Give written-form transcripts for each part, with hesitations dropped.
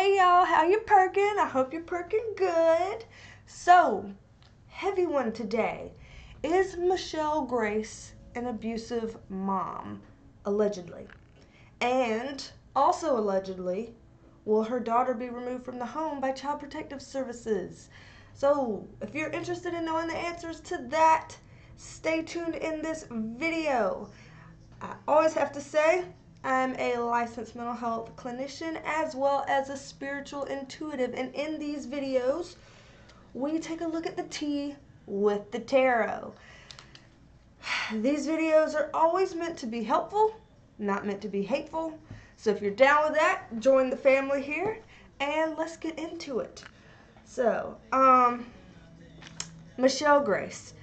Hey y'all, how you perking? I hope you're perking good. So, heavy one today. Is Michelle Grace an abusive mom? Allegedly. And also allegedly, will her daughter be removed from the home by Child Protective Services? So, if you're interested in knowing the answers to that, stay tuned in this video. I always have to say, I'm a licensed mental health clinician as well as a spiritual intuitive, and in these videos we take a look at the tea with the tarot. These videos are always meant to be helpful, not meant to be hateful. So if you're down with that, join the family here and let's get into it. So, Michelle Grace.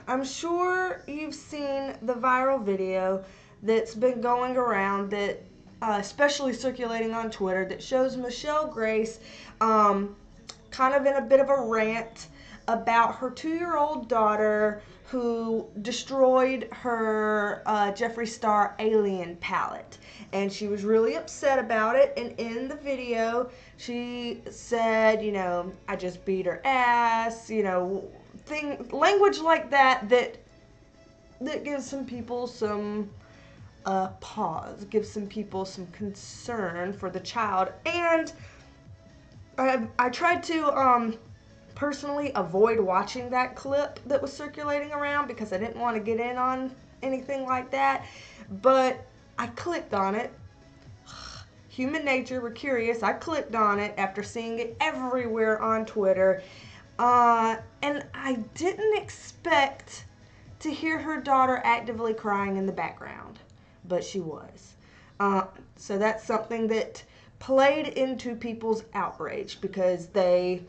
I'm sure you've seen the viral video that's been going around, that especially circulating on Twitter, that shows Michelle Grace kind of in a bit of a rant about her 2-year-old daughter who destroyed her Jeffree Star Alien palette. And she was really upset about it, and in the video she said, you know, I just beat her ass, you know, language like that gives some people some pause, gives some people some concern for the child. And I tried to personally avoid watching that clip that was circulating around because I didn't want to get in on anything like that, but I clicked on it. Human nature, we're curious. I clicked on it after seeing it everywhere on Twitter. And I didn't expect to hear her daughter actively crying in the background, but she was. So that's something that played into people's outrage because they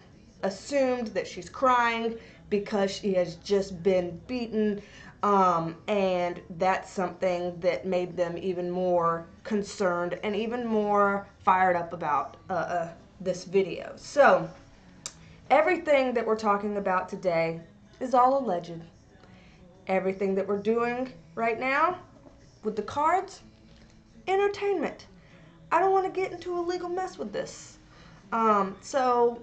assumed that she's crying because she has just been beaten, and that's something that made them even more concerned and even more fired up about this video. So, everything that we're talking about today is all alleged. Everything that we're doing right now with the cards, entertainment. I don't want to get into a legal mess with this. So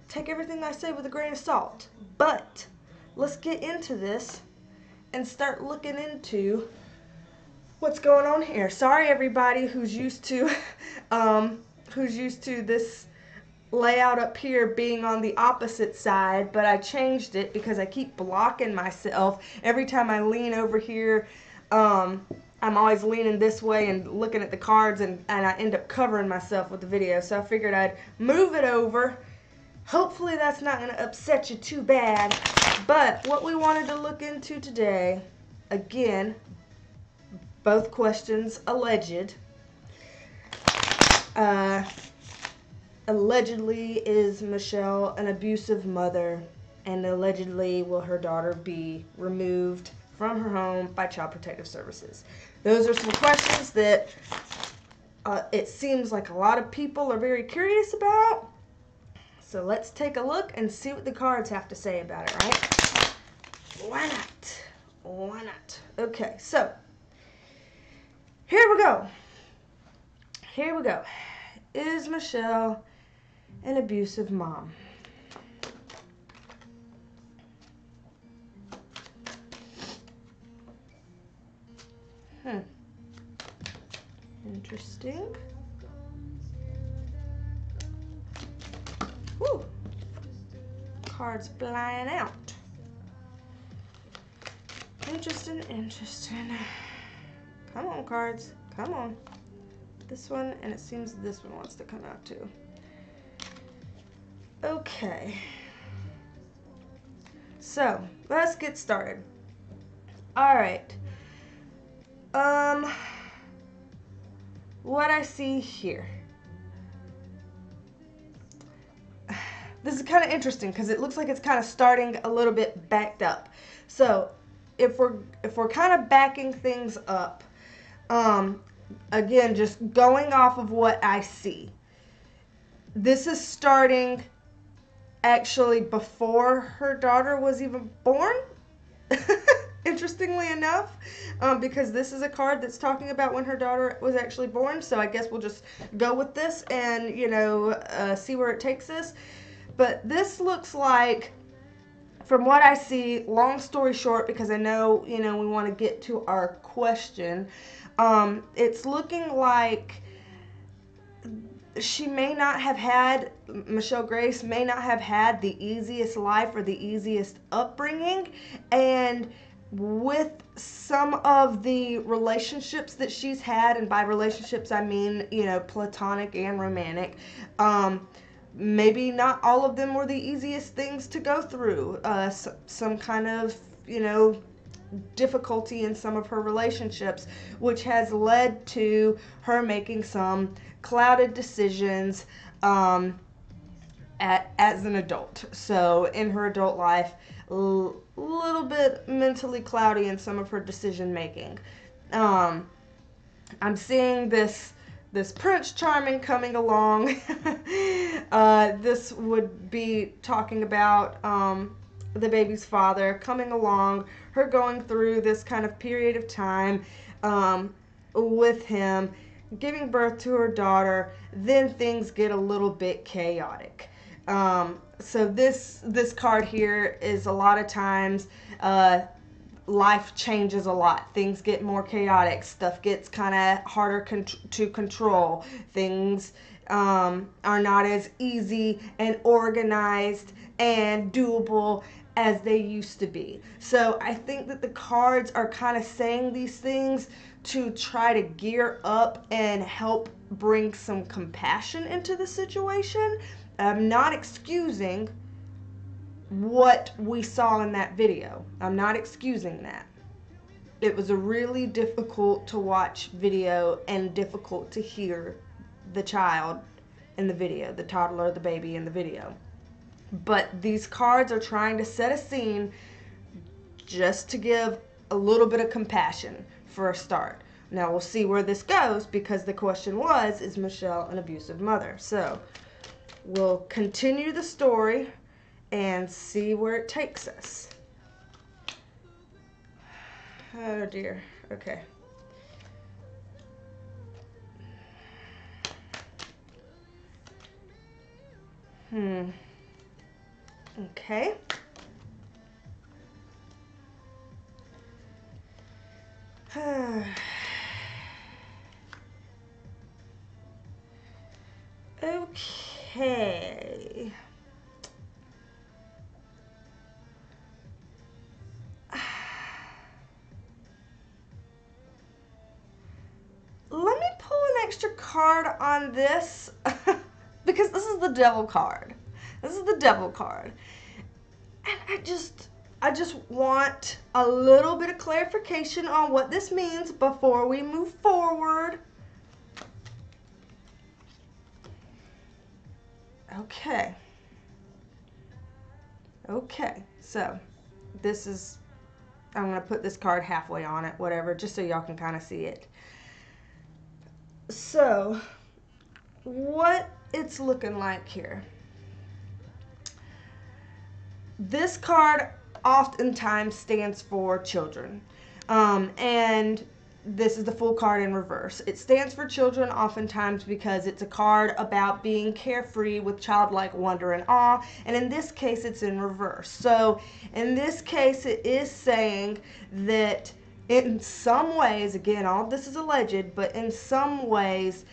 take everything I say with a grain of salt. But let's get into this and start looking into what's going on here. Sorry everybody who's used to this layout up here being on the opposite side, but I changed it because I keep blocking myself every time I lean over here. I'm always leaning this way and looking at the cards, and I end up covering myself with the video, so I figured I'd move it over. Hopefully that's not going to upset you too bad. But what we wanted to look into today, again, both questions alleged. Allegedly, is Michelle an abusive mother? And allegedly, will her daughter be removed from her home by Child Protective Services? Those are some questions that it seems like a lot of people are very curious about. So let's take a look and see what the cards have to say about it, right? Why not? Why not? Okay, so here we go. Here we go. Is Michelle an abusive mom? Interesting. Whew. Cards flying out. Interesting, interesting. Come on, cards. Come on. This one, and it seems this one wants to come out too. Okay. So, let's get started. Alright. What I see here. This is kind of interesting because it looks like it's kind of starting a little bit backed up. So, if we're kind of backing things up, again, just going off of what I see, this is starting actually before her daughter was even born. interestingly enough, because this is a card that's talking about when her daughter was actually born. So I guess we'll just go with this and, see where it takes us. But this looks like, from what I see, long story short, because I know, we want to get to our question, it's looking like Michelle Grace may not have had the easiest life or the easiest upbringing, and with some of the relationships that she's had, and by relationships I mean, platonic and romantic, maybe not all of them were the easiest things to go through. Some kind of, difficulty in some of her relationships, which has led to her making some clouded decisions as an adult. So in her adult life, a little bit mentally cloudy in some of her decision making. I'm seeing this Prince Charming coming along. This would be talking about the baby's father coming along, her going through this kind of period of time with him, giving birth to her daughter. Then things get a little bit chaotic. So this card here is a lot of times life changes a lot. Things get more chaotic. Stuff gets kind of harder to control. Things are not as easy and organized and doable as they used to be. So I think that the cards are kind of saying these things to try to gear up and help bring some compassion into the situation. I'm not excusing what we saw in that video. I'm not excusing that. It was a really difficult to watch video and difficult to hear the child in the video, the toddler, the baby in the video. But these cards are trying to set a scene just to give a little bit of compassion for a start. Now we'll see where this goes, because the question was, is Michelle an abusive mother? So we'll continue the story and see where it takes us. Oh dear. Okay. Okay. Okay. Let me pull an extra card on this because this is the devil card. This is the devil card. And I just want a little bit of clarification on what this means before we move forward. Okay. Okay, so this is, I'm going to put this card halfway on it, whatever, just so y'all can kind of see it. So, what it's looking like here. This card oftentimes stands for children, and this is the full card in reverse. It stands for children oftentimes because it's a card about being carefree with childlike wonder and awe, and in this case it's in reverse. So in this case it is saying that in some ways, again, all of this is alleged, but in some ways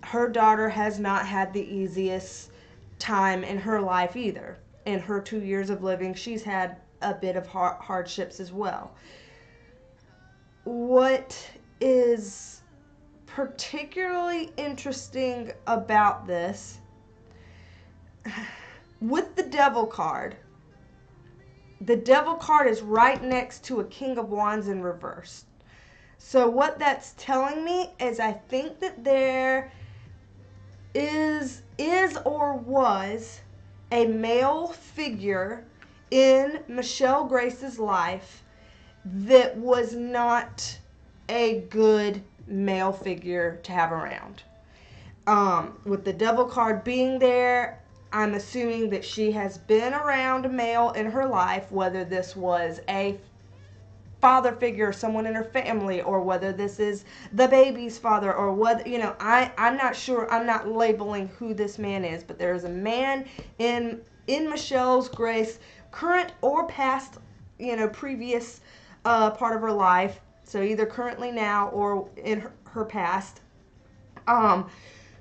her daughter has not had the easiest time in her life either. In her 2 years of living, she's had a bit of hardships as well. What is particularly interesting about this, with the devil card is right next to a King of Wands in reverse. So what that's telling me is I think that there is or was a male figure in Michelle Grace's life that was not a good male figure to have around. With the devil card being there, I'm assuming that she has been around a male in her life, whether this was a father figure, someone in her family, or whether this is the baby's father, or what, I'm not sure. I'm not labeling who this man is, but there is a man in Michelle's Grace, current or past, previous part of her life, so either currently now or in her past,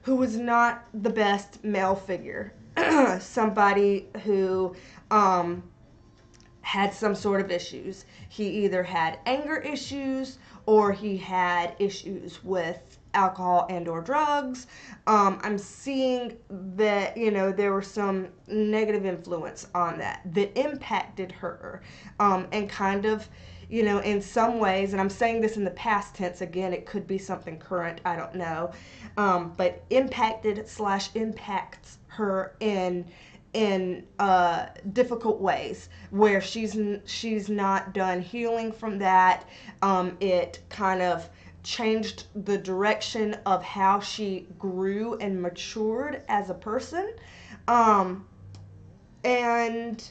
who was not the best male figure. Somebody who had some sort of issues. He either had anger issues or he had issues with alcohol and or drugs. I'm seeing that, there was some negative influence on that impacted her, and kind of, in some ways, and I'm saying this in the past tense, again, it could be something current, I don't know, but impacted / impacts her in difficult ways where she's not done healing from that. It kind of changed the direction of how she grew and matured as a person. And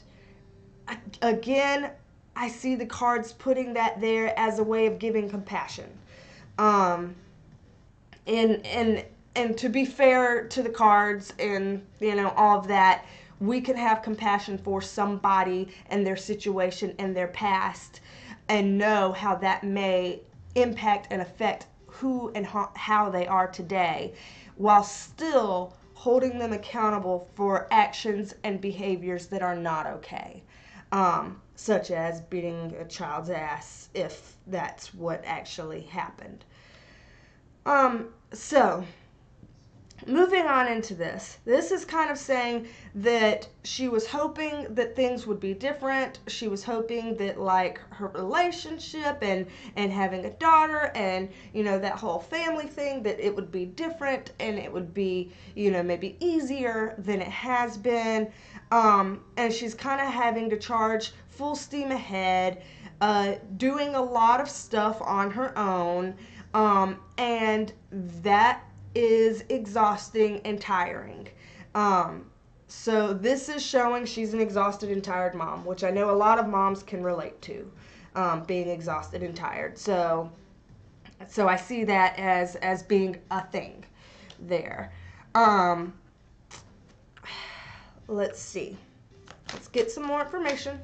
again, I see the cards putting that there as a way of giving compassion. And to be fair to the cards and, all of that, we can have compassion for somebody and their situation and their past and know how that may impact and affect who and how they are today, while still holding them accountable for actions and behaviors that are not okay, such as beating a child's ass if that's what actually happened. So moving on into this is kind of saying that she was hoping that things would be different. She was hoping that, like, her relationship and having a daughter and, that whole family thing, that it would be different and it would be, maybe easier than it has been. And she's kind of having to charge full steam ahead, doing a lot of stuff on her own, and that is exhausting and tiring. So this is showing she's an exhausted and tired mom, which I know a lot of moms can relate to, being exhausted and tired. So I see that as being a thing there. Let's see. Let's get some more information.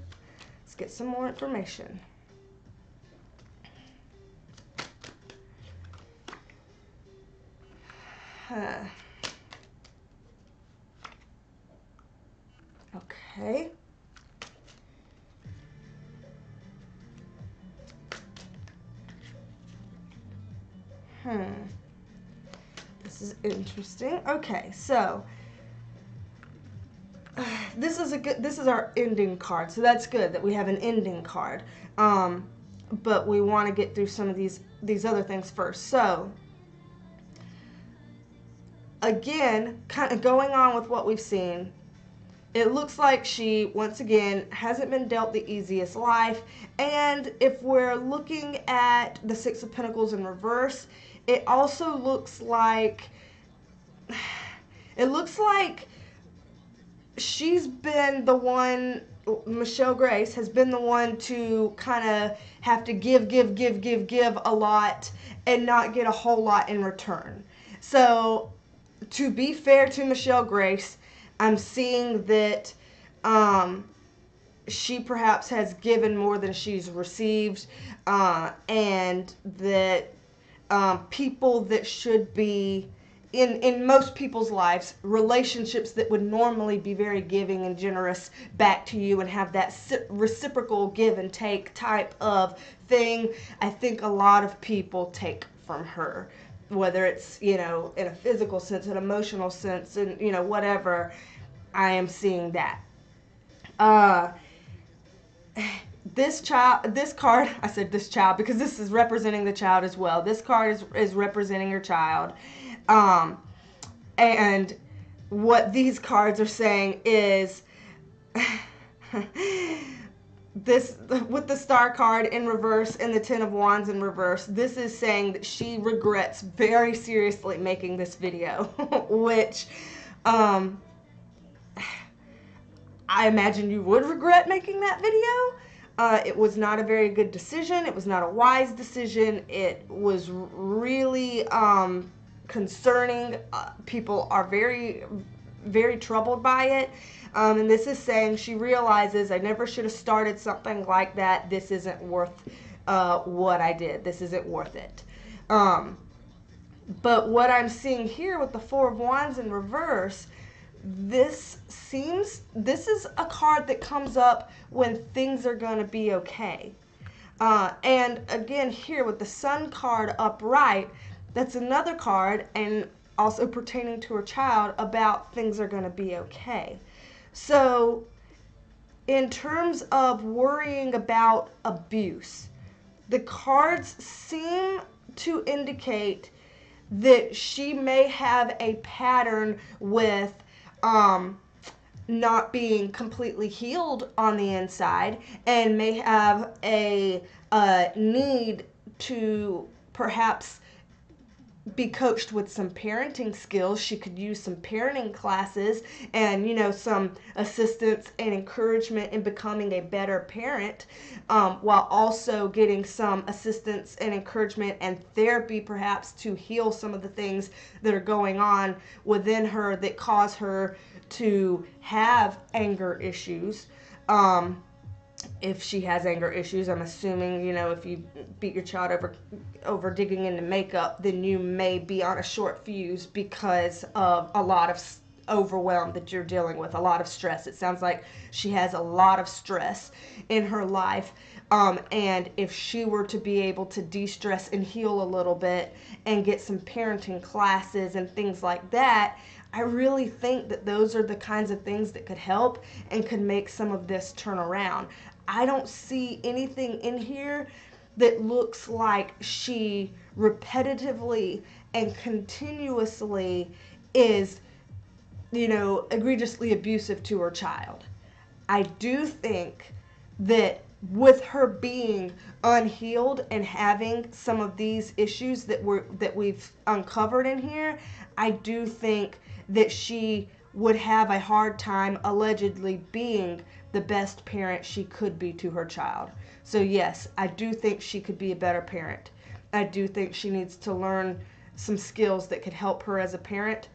Okay. This is interesting. Okay, so this is our ending card. So that's good that we have an ending card. But we want to get through some of these other things first. So again, kind of going on with what we've seen, it looks like she, once again, hasn't been dealt the easiest life. And if we're looking at the Six of Pentacles in reverse, it also looks like, she's been the one, Michelle Grace has been the one to kind of have to give a lot and not get a whole lot in return. So to be fair to Michelle Grace, I'm seeing that she perhaps has given more than she's received, and that people that should be in most people's lives, relationships that would normally be very giving and generous back to you and have that reciprocal give and take type of thing, I think a lot of people take from her, whether it's, in a physical sense, an emotional sense, and, whatever. I am seeing that. This card, I said this child because this is representing the child as well. This card is representing your child. And what these cards are saying is, this, with the Star card in reverse and the Ten of Wands in reverse, this is saying that she regrets very seriously making this video, which, I imagine you would regret making that video. It was not a very good decision. It was not a wise decision. It was really concerning. People are very, very troubled by it. And this is saying she realizes, I never should have started something like that. This isn't worth what I did. This isn't worth it. But what I'm seeing here with the Four of Wands in reverse, this is a card that comes up when things are going to be okay. And again, here with the Sun card upright, that's another card, and also pertaining to her child, about things are going to be okay. So in terms of worrying about abuse, the cards seem to indicate that she may have a pattern with not being completely healed on the inside, and may have a need to perhaps be coached with some parenting skills. She could use some parenting classes and, some assistance and encouragement in becoming a better parent, while also getting some assistance and encouragement and therapy perhaps to heal some of the things that are going on within her that cause her to have anger issues. If she has anger issues, I'm assuming, if you beat your child over digging into makeup, then you may be on a short fuse because of a lot of overwhelm that you're dealing with, a lot of stress. It sounds like she has a lot of stress in her life. And if she were to be able to de-stress and heal a little bit and get some parenting classes and things like that, I really think that those are the kinds of things that could help and could make some of this turn around. I don't see anything in here that looks like she repetitively and continuously is, egregiously abusive to her child. I do think that with her being unhealed and having some of these issues that we've uncovered in here, I do think that she would have a hard time allegedly being the best parent she could be to her child. So yes, I do think she could be a better parent. I do think she needs to learn some skills that could help her as a parent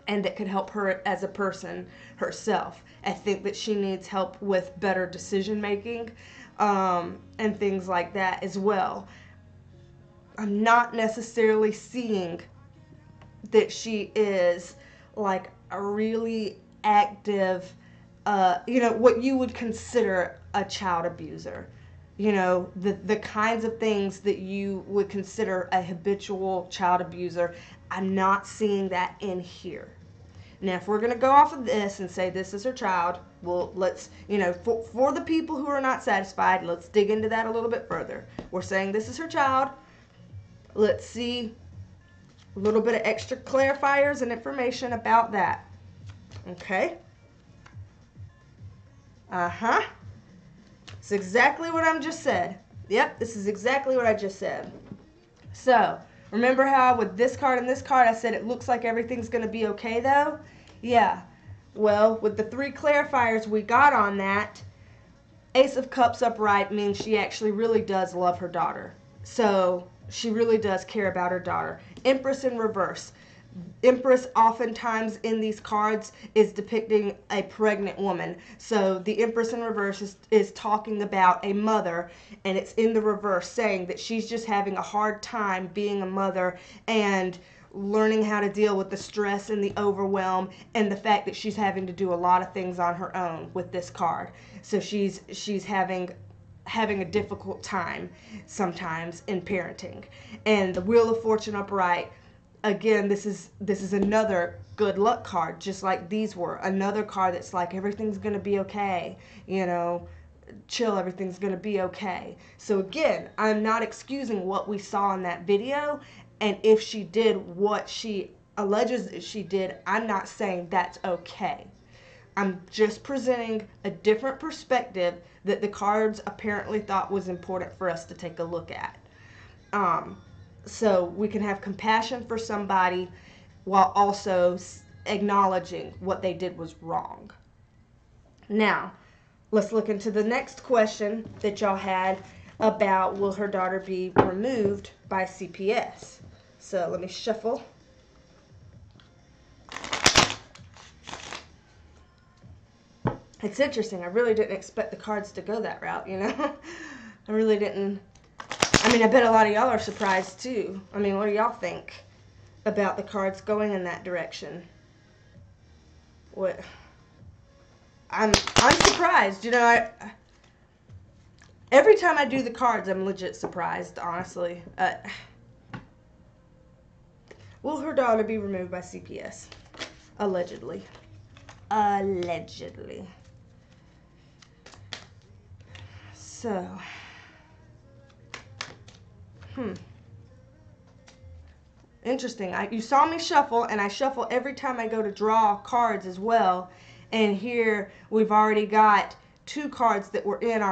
and that could help her as a person herself. I think that she needs help with better decision making, and things like that as well. I'm not necessarily seeing that she is like a really active, what you would consider a child abuser. The kinds of things that you would consider a habitual child abuser. I'm not seeing that in here. Now, if we're going to go off of this and say this is her child, well, let's, for the people who are not satisfied, let's dig into that a little bit further. We're saying this is her child. Let's see a little bit of extra clarifiers and information about that. Okay? It's exactly what I just said. Yep, this is exactly what I just said. So, remember how with this card and this card I said it looks like everything's going to be okay though? Yeah. Well, with the 3 clarifiers we got on that, Ace of Cups upright means she actually really does love her daughter. So, she really does care about her daughter. Empress in reverse. Empress oftentimes in these cards is depicting a pregnant woman. So the Empress in reverse is talking about a mother, and it's in the reverse saying that she's just having a hard time being a mother and learning how to deal with the stress and the overwhelm and the fact that she's having to do a lot of things on her own with this card. So she's having a difficult time sometimes in parenting. And the Wheel of Fortune upright, again, this is another good luck card, just like these were. Another card that's like everything's going to be okay, chill, everything's going to be okay. So again, I'm not excusing what we saw in that video, and if she did what she alleges that she did, I'm not saying that's okay. I'm just presenting a different perspective that the cards apparently thought was important for us to take a look at. So we can have compassion for somebody while also acknowledging what they did was wrong. Now, let's look into the next question that y'all had about will her daughter be removed by CPS. So let me shuffle. It's interesting. I really didn't expect the cards to go that route, you know? I really didn't. I mean, I bet a lot of y'all are surprised too. I mean, what do y'all think about the cards going in that direction? What? I'm surprised. You know, every time I do the cards, I'm legit surprised, honestly. Will her daughter be removed by CPS? Allegedly. Allegedly. So, interesting. You saw me shuffle, and I shuffle every time I go to draw cards as well. And here we've already got 2 cards that were in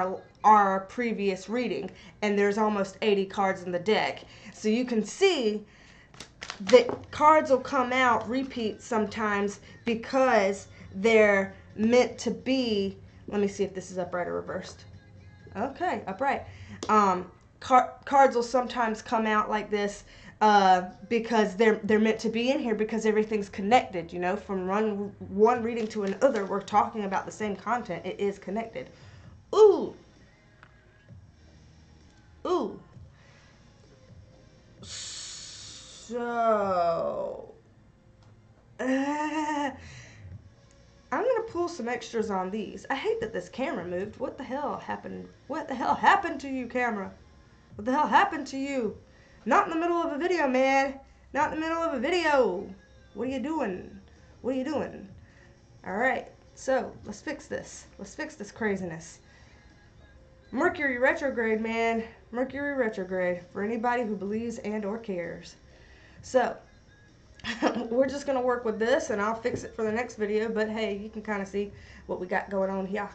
our previous reading, and there's almost 80 cards in the deck. So you can see that cards will come out, repeat sometimes, because they're meant to be. Let me see if this is upright or reversed. Okay, upright. Cards will sometimes come out like this because they're meant to be in here because everything's connected, you know, from one reading to another. We're talking about the same content. It is connected. Ooh. Ooh. So, I'm going to pull some extras on these. I hate that this camera moved. What the hell happened? What the hell happened to you, camera? What the hell happened to you? Not in the middle of a video, man. Not in the middle of a video. What are you doing? What are you doing? Alright, so let's fix this. Let's fix this craziness. Mercury retrograde, man. Mercury retrograde for anybody who believes and or cares. So, we're just going to work with this, and I'll fix it for the next video, but hey, you can kind of see what we got going on here.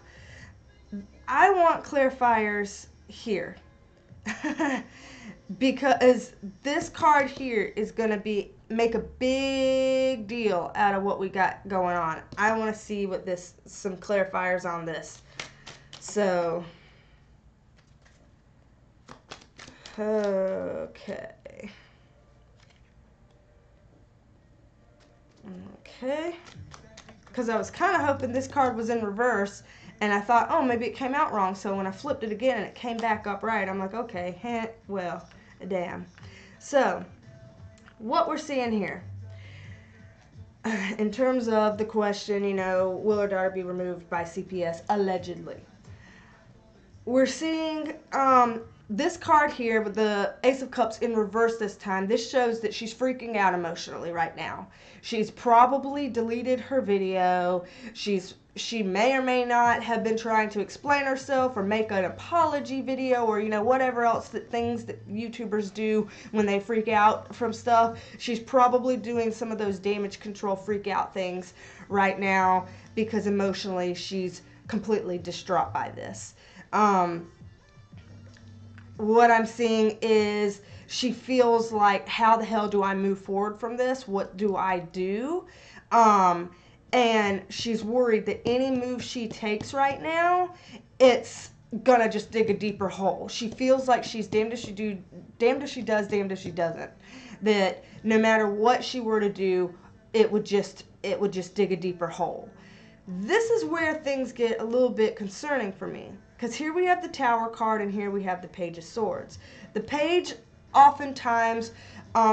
I want clarifiers here because this card here is going to make a big deal out of what we got going on. I want to see what some clarifiers on this. So, okay. Okay, because I was kind of hoping this card was in reverse, and I thought, oh, maybe it came out wrong, so when I flipped it again and it came back upright, I'm like, okay, well, damn. So, what we're seeing here, in terms of the question, you know, will her daughter be removed by CPS, allegedly. We're seeing this card here with the Ace of Cups in reverse this time. This shows that she's freaking out emotionally right now. She's probably deleted her video. She may or may not have been trying to explain herself or make an apology video or, you know, whatever else things that YouTubers do when they freak out from stuff. She's probably doing some of those damage control freak out things right now because emotionally she's completely distraught by this. What I'm seeing is she feels like, how the hell do I move forward from this? What do I do? And she's worried that any move she takes right now, it's gonna just dig a deeper hole. She feels like she's damned if she do, damned if she does, damned if she doesn't. That no matter what she were to do, it would just dig a deeper hole. This is where things get a little bit concerning for me. Because here we have the Tower card and here we have the Page of Swords. The Page oftentimes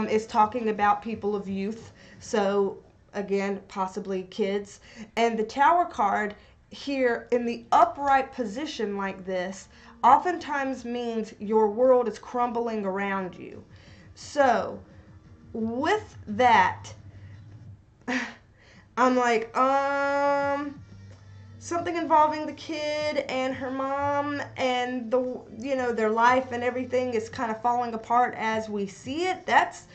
is talking about people of youth. So, again, possibly kids. And the Tower card here in the upright position like this oftentimes means your world is crumbling around you. So, with that, I'm like, something involving the kid and her mom and their life and everything is kind of falling apart as we see it. That's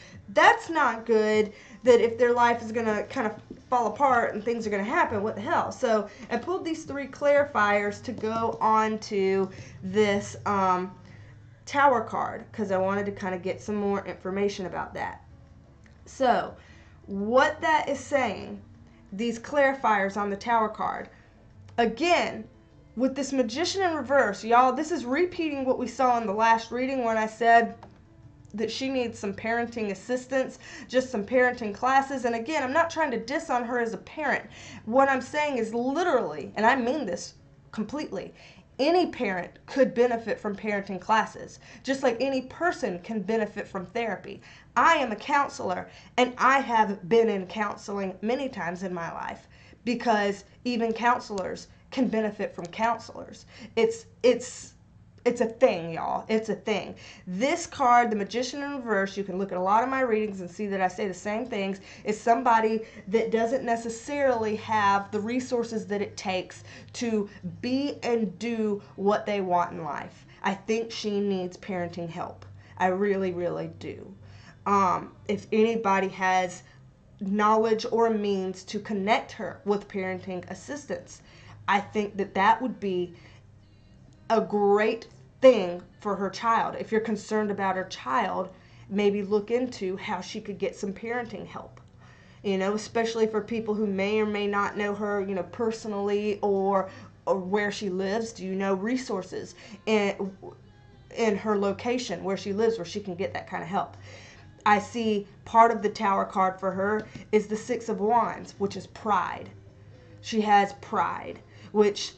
not good. That if their life is going to kind of fall apart and things are going to happen, what the hell? So I pulled these 3 clarifiers to go on to this Tower card because I wanted to kind of get some more information about that. So what that is saying, these clarifiers on the Tower card, again, with this Magician in reverse, y'all, this is repeating what we saw in the last reading when I said that she needs some parenting assistance, just some parenting classes. And again, I'm not trying to diss on her as a parent. What I'm saying is literally, and I mean this completely, any parent could benefit from parenting classes, just like any person can benefit from therapy. I am a counselor, and I have been in counseling many times in my life, because even counselors can benefit from counselors. It's a thing, y'all. It's a thing. This card, the Magician in reverse, you can look at a lot of my readings and see that I say the same things, is somebody that doesn't necessarily have the resources that it takes to be and do what they want in life. I think she needs parenting help. I really, really do. If anybody has knowledge or means to connect her with parenting assistance, I think that that would be a great thing for her child. If you're concerned about her child, maybe look into how she could get some parenting help. Especially for people who may or may not know her, personally, or where she lives. Do you know resources in her location where she lives where she can get that kind of help? I see part of the Tower card for her is the Six of Wands, which is pride. She has pride, which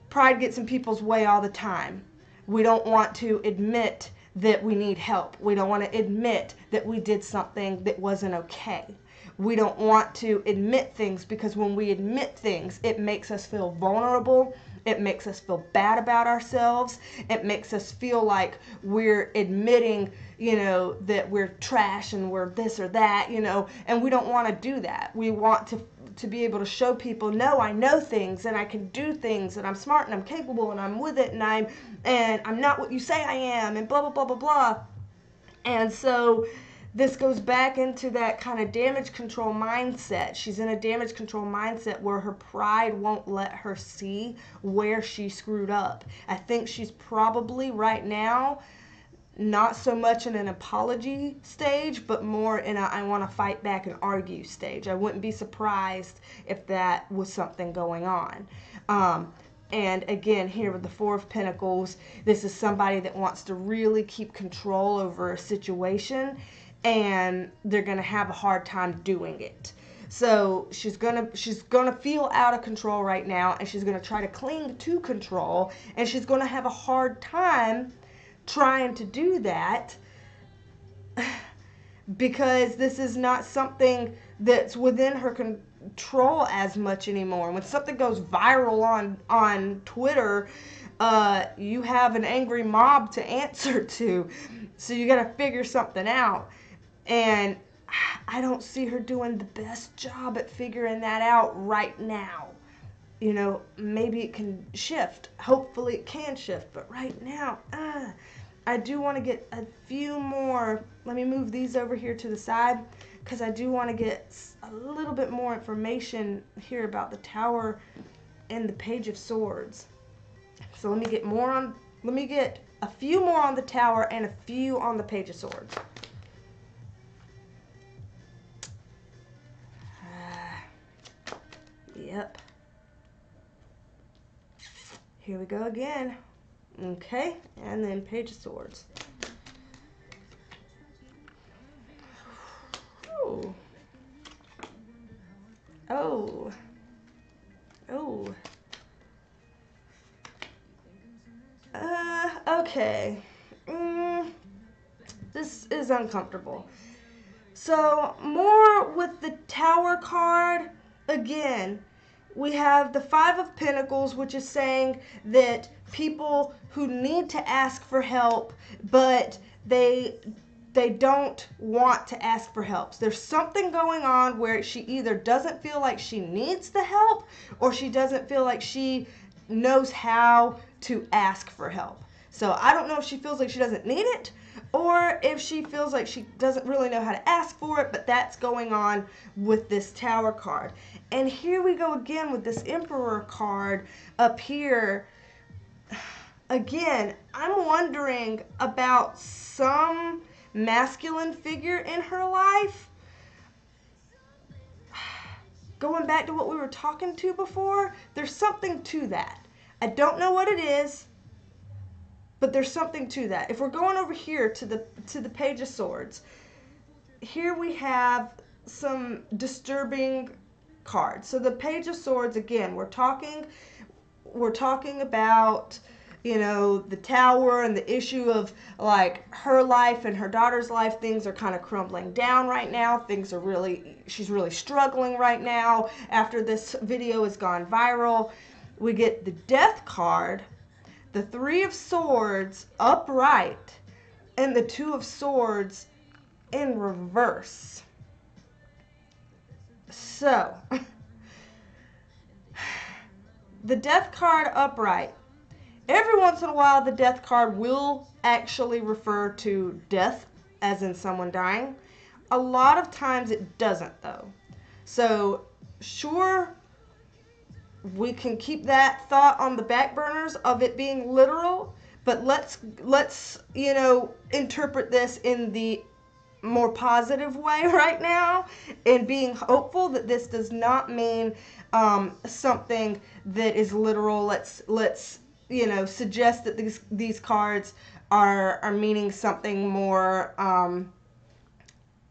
pride gets in people's way all the time. We don't want to admit that we need help. We don't want to admit that we did something that wasn't okay. We don't want to admit things, because when we admit things, it makes us feel vulnerable. It makes us feel bad about ourselves. It makes us feel like we're admitting, that we're trash and we're this or that, and we don't want to do that. We want to be able to show people, no, I know things and I can do things and I'm smart and I'm capable and I'm with it and I'm not what you say I am and blah, blah, blah, blah, blah. And so this goes back into that kind of damage control mindset. She's in a damage control mindset where her pride won't let her see where she screwed up. I think she's probably right now not so much in an apology stage, but more in a I want to fight back and argue stage. I wouldn't be surprised if that was something going on. And again, here with the Four of Pentacles, this is somebody that wants to really keep control over a situation, and they're going to have a hard time doing it. So she's gonna feel out of control right now, and she's gonna try to cling to control, and she's gonna have a hard time trying to do that, because this is not something that's within her control as much anymore. When something goes viral on Twitter, you have an angry mob to answer to, so you got to figure something out. And I don't see her doing the best job at figuring that out right now. Maybe it can shift. Hopefully it can shift. But right now, I do want to get a few more. Let me move these over here to the side, because I do want to get a little bit more information here about the Tower and the Page of Swords. So let me get a few more on the Tower and a few on the Page of Swords. Yep. Here we go again. Okay, and then Page of Swords. Ooh. Oh. Oh. Okay. This is uncomfortable. So, more with the Tower card. Again, we have the Five of Pentacles, which is saying that people who need to ask for help, but they don't want to ask for help. There's something going on where she either doesn't feel like she needs the help, or she doesn't feel like she knows how to ask for help. So I don't know if she feels like she doesn't need it, or if she feels like she doesn't really know how to ask for it, but that's going on with this Tower card. And here we go again with this Emperor card up here. Again, I'm wondering about some masculine figure in her life. Going back to what we were talking to before, there's something to that. I don't know what it is, but there's something to that. If we're going over here to the Page of Swords, here we have some disturbing cards. So the Page of Swords, again, we're talking about, you know, the Tower and the issue of like her life and her daughter's life. Things are kind of crumbling down right now. She's really struggling right now after this video has gone viral. We get the Death card, the Three of Swords upright, and the Two of Swords in reverse. So, the Death card upright. Every once in a while, the Death card will actually refer to death, as in someone dying. A lot of times it doesn't, though. So, sure, we can keep that thought on the back burners of it being literal, but let's you know, interpret this in the more positive way right now, and being hopeful that this does not mean something that is literal. Let's you know, suggest that these cards are meaning something more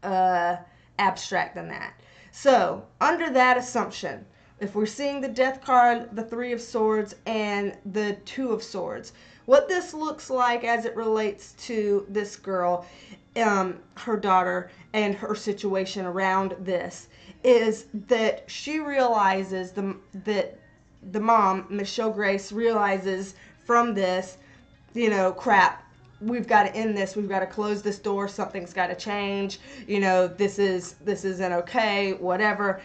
abstract than that. So under that assumption, if we're seeing the Death card, the Three of Swords, and the Two of Swords, what this looks like as it relates to this girl, her daughter, and her situation around this, is that she realizes that the mom, Michelle Grace, realizes from this, you know, crap, we've got to end this, we've got to close this door, something's got to change, you know, this isn't okay, whatever.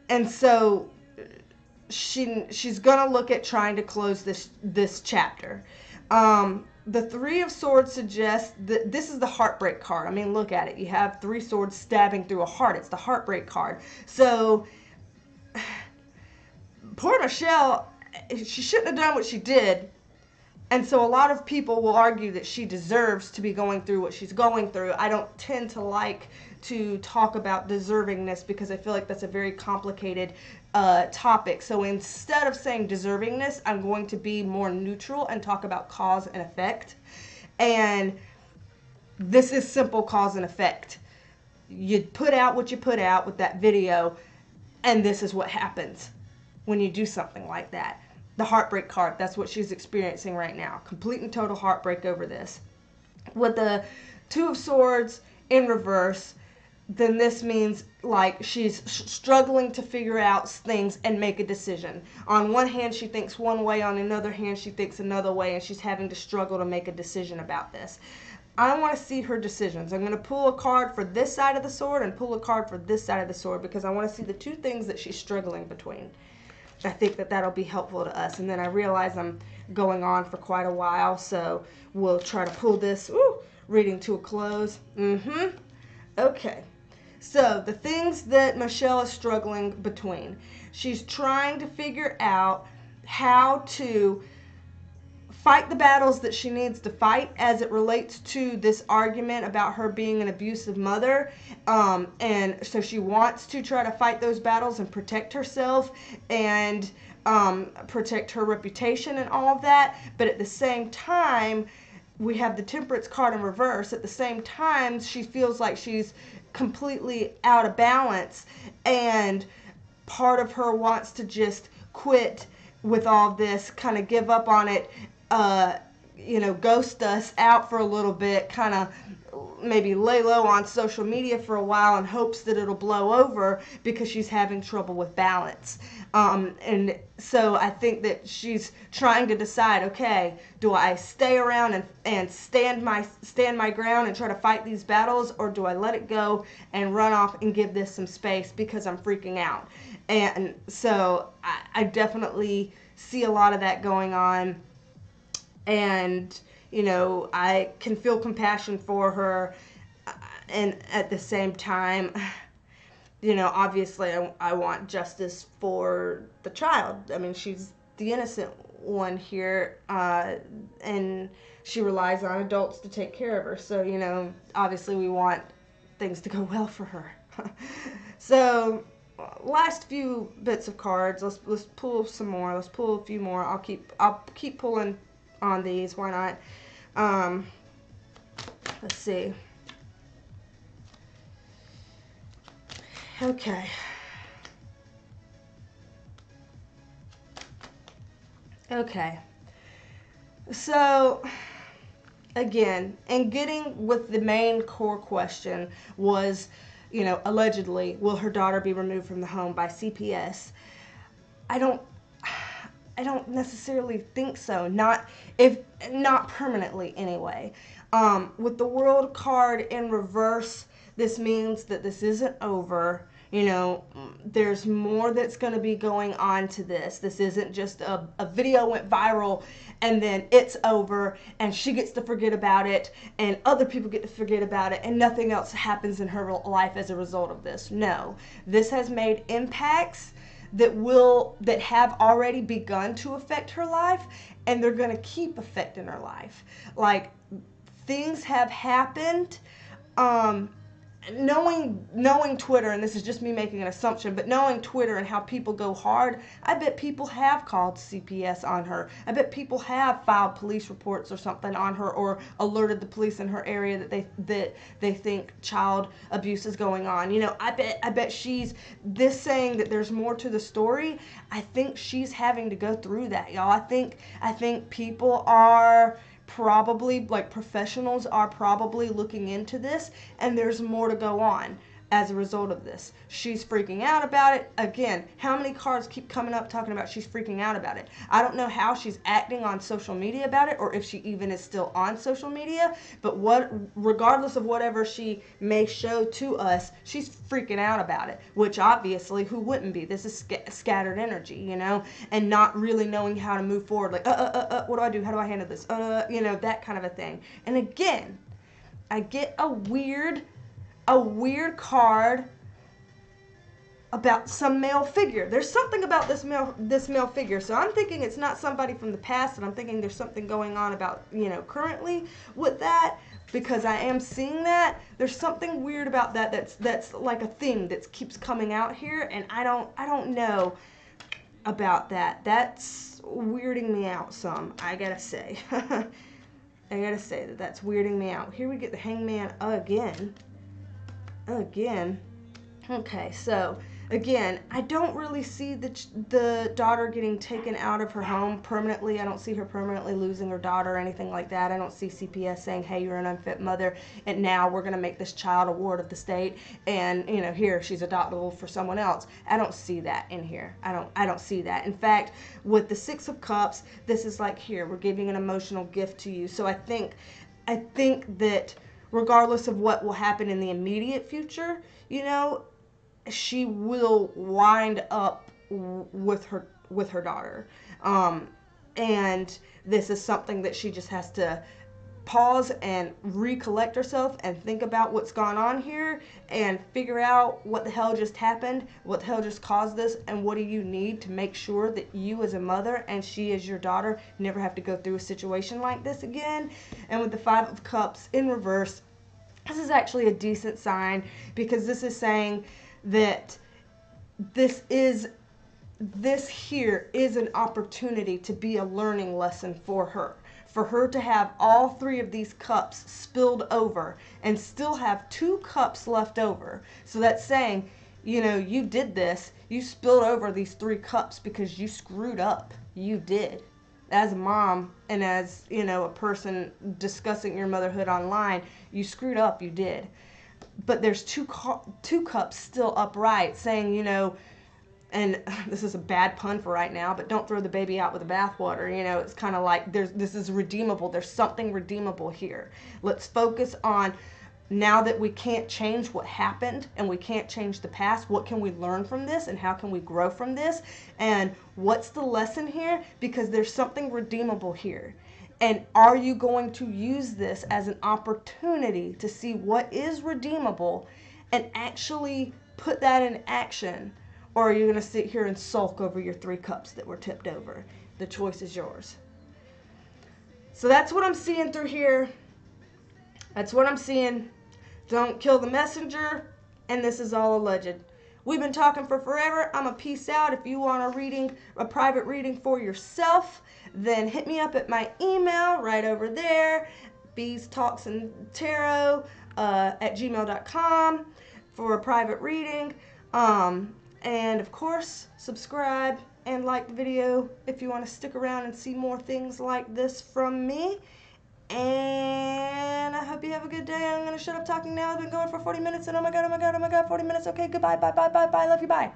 And so she's gonna look at trying to close this chapter. The Three of Swords suggests that this is the heartbreak card. I mean, look at it. You have three swords stabbing through a heart. It's the heartbreak card. So poor Michelle, she shouldn't have done what she did. And so a lot of people will argue that she deserves to be going through what she's going through. I don't tend to like to talk about deservingness because I feel like that's a very complicated topic. So instead of saying deservingness, I'm going to be more neutral and talk about cause and effect. And this is simple cause and effect. You put out what you put out with that video, and this is what happens when you do something like that. The heartbreak card, that's what she's experiencing right now. Complete and total heartbreak over this. With the Two of Swords in reverse, then this means like she's struggling to figure out things and make a decision. On one hand, she thinks one way, on another hand, she thinks another way, and she's having to struggle to make a decision about this. I want to see her decisions. I'm going to pull a card for this side of the sword and pull a card for this side of the sword because I want to see the two things that she's struggling between. I think that that'll be helpful to us. And then I realize I'm going on for quite a while, so we'll try to pull this reading to a close. Okay. So the things that Michelle is struggling between. She's trying to figure out how to fight the battles that she needs to fight as it relates to this argument about her being an abusive mother. And so she wants to try to fight those battles and protect herself and protect her reputation and all of that. But at the same time, we have the Temperance card in reverse. At the same time, she feels like she's completely out of balance, and part of her wants to just quit with all this, kind of give up on it, you know, ghost us out for a little bit, kind of maybe lay low on social media for a while in hopes that it'll blow over because she's having trouble with balance. And so I think that she's trying to decide, okay, do I stay around and stand my ground and try to fight these battles, or do I let it go and run off and give this some space because I'm freaking out? And so I definitely see a lot of that going on. And, you know, I can feel compassion for her, and at the same time, you know, obviously I want justice for the child. I mean, she's the innocent one here, and she relies on adults to take care of her. So, you know, obviously we want things to go well for her. So, last few bits of cards. Let's pull some more. Let's pull a few more. I'll keep pulling on these. Why not? Let's see. Okay. Okay. So, again, and getting with the main core question was, allegedly, will her daughter be removed from the home by CPS? I don't necessarily think so. Not permanently anyway. With the World card in reverse, this means that this isn't over. There's more that's going to be going on to this. This isn't just a video went viral and then it's over and she gets to forget about it and other people get to forget about it and nothing else happens in her life as a result of this. No, this has made impacts that have already begun to affect her life, and they're going to keep affecting her life. Like, things have happened. Knowing Twitter, and this is just me making an assumption, but knowing Twitter and how people go hard, I bet people have called CPS on her. I bet people have filed police reports or something on her, or alerted the police in her area that they think child abuse is going on. I bet she's this saying that there's more to the story. I think she's having to go through that, y'all. I think people are probably, like, professionals are probably looking into this, and there's more to go on as a result of this. She's freaking out about it. Again, how many cards keep coming up talking about she's freaking out about it? I don't know how she's acting on social media about it, or if she even is still on social media, but regardless of whatever she may show to us, she's freaking out about it, which obviously, who wouldn't be? This is scattered energy, and not really knowing how to move forward. Like, what do I do? How do I handle this? That kind of a thing. And again, I get a weird card about some male figure. There's something about this male figure. So I'm thinking it's not somebody from the past, and I'm thinking there's something going on about, currently with that, because I am seeing that. There's something weird about that that's like a thing that keeps coming out here, and I don't know about that. That's weirding me out some, I gotta say. I gotta say that's weirding me out. Here we get the Hangman again. Okay, so again, I don't really see the daughter getting taken out of her home permanently. I don't see her permanently losing her daughter or anything like that. I don't see CPS saying, hey, you're an unfit mother, and now we're going to make this child a ward of the state, and here, she's adoptable for someone else. I don't see that in here. I don't see that. In fact, with the Six of Cups, this is like, here, we're giving an emotional gift to you. So I think that regardless of what will happen in the immediate future, she will wind up with her daughter. And this is something that she just has to pause and recollect herself and think about what's gone on here and figure out what the hell just happened, what the hell just caused this, and what do you need to make sure that you as a mother and she as your daughter never have to go through a situation like this again. And with the Five of Cups in reverse, this is actually a decent sign, because this is saying that this here is an opportunity to be a learning lesson for her to have all three of these cups spilled over and still have 2 cups left over. So that's saying, you did this, you spilled over these 3 cups because you screwed up. You did. As a mom and as, a person discussing your motherhood online, you screwed up, you did. But there's two cups still upright, saying, and this is a bad pun for right now, but don't throw the baby out with the bathwater. It's kind of like this is redeemable. There's something redeemable here. Let's focus on, now that we can't change what happened and we can't change the past, what can we learn from this and how can we grow from this? And what's the lesson here? Because there's something redeemable here. And are you going to use this as an opportunity to see what is redeemable and actually put that in action? Or are you going to sit here and sulk over your 3 cups that were tipped over? The choice is yours. So that's what I'm seeing through here. That's what I'm seeing. Don't kill the messenger, and this is all alleged. We've been talking for forever. I'm a peace out. If you want a private reading for yourself, then hit me up at my email right over there, beestalksandtarot at gmail.com for a private reading. And of course, subscribe and like the video if you want to stick around and see more things like this from me. And I hope you have a good day. I'm going to shut up talking now. I've been going for 40 minutes, and oh my god, 40 minutes. Okay, goodbye, bye, love you, bye.